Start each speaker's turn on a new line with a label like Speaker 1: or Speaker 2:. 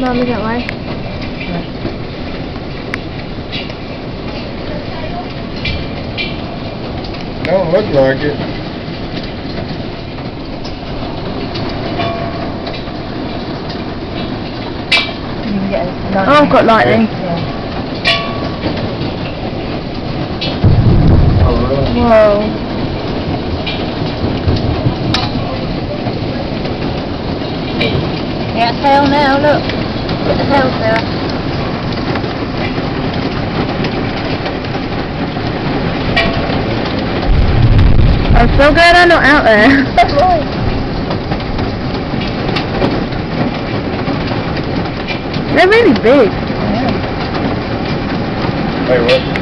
Speaker 1: Mum, is that way?
Speaker 2: Don't look like it.
Speaker 3: You can get it.
Speaker 1: Oh, I've got lightning.
Speaker 2: Oh, really?
Speaker 1: Whoa.
Speaker 3: Yeah, tail now, look. Get the tail, Sarah.
Speaker 1: I'm so glad I'm not out there. They're really big.
Speaker 2: Hey, what?